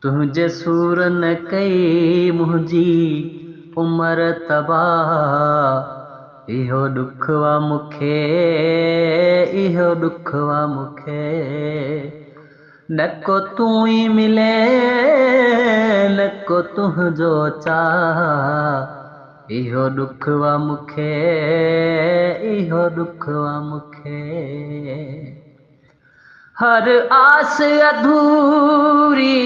तुंहिंजे सूर न कई मुंहिंजी उमर तबाह। इहो दुख वा मूंखे, इहो दुख वा मूंखे। न को तूं ई मिले, न को तुंहिंजो चाह। इहो दुख वा मूंखे, इहो दुख वा मूंखे। हर आस अधूरी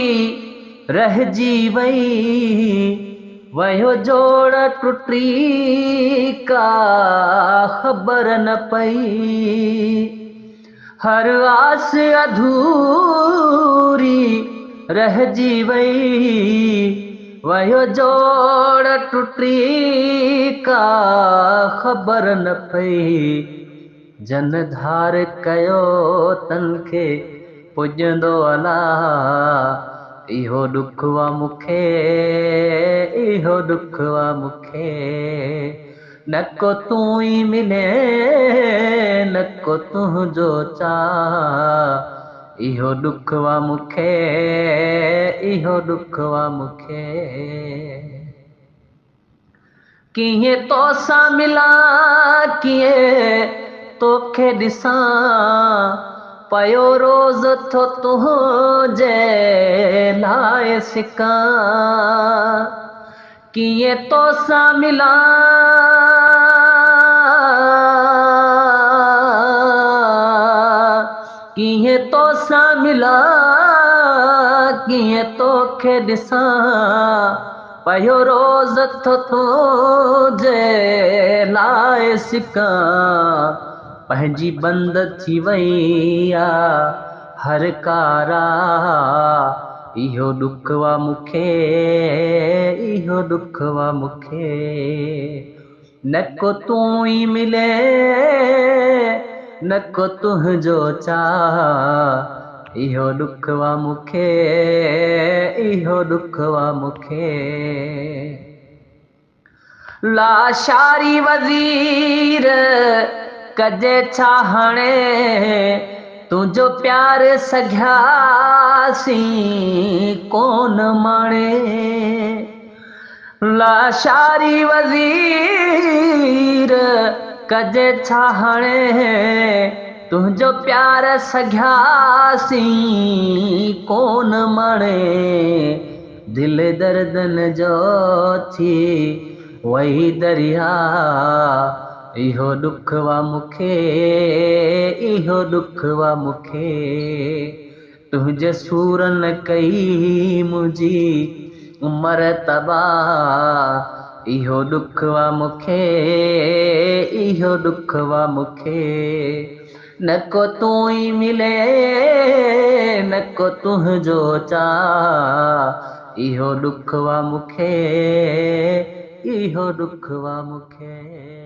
रहिजी वई, वयो जोड़ टुटी का ख़बर न पई। हर आस अधूरी रहिजी वई, वयो जोड़ टुटी का ख़बर न पई। जन धार कयो तन खे पुॼंदो अलाह। इहो दुख वा मूंखे, इहो दुख वा मूंखे। न को तूं ई मिले, न को तुंहिंजो चाह। इहो दुख वा मूंखे, इहो दुख वा मूंखे। कीअं तोसां मिलां, कीअं तोखे ॾिसां, पयो रोज़ थो तुंहिंजे लाइ सिकां। कीअं तोसां मिलां, कीअं तोसां मिलां, कीअं तोखे ॾिसां, पयो रोज़ थो तुंहिंजे लाइ सिकां। पंहिंजी बंद थी वई आ हर कारा। इहो दुख वा मूंखे, इहो दुख वा मूंखे। न को तूं ई मिले, न को तुंहिंजो चाह। इहो दुख वा मूंखे, इहो दुख वा मूंखे। लाशारी वज़ीर कजे छा हाणे, तुंहिंजो प्यार सघियासीं कोन माणे। लाशारी वज़ीर कजे छा हाणे, तुंहिंजो प्यार सघियासीं कोन माणे। दिल दर्दन जो थी वही दरिया। इहो दुख वा मूंखे, इहो दुख वा मूंखे। तुंहिंजे सूर न कई मुंहिंजी उमर तबाह। इहो दुख वा मूंखे, इहो दुख वा मूंखे। न को तूं ई मिले, न को तुंहिंजो चाह। इहो दुख वा मूंखे, इहो दुख वा मूंखे।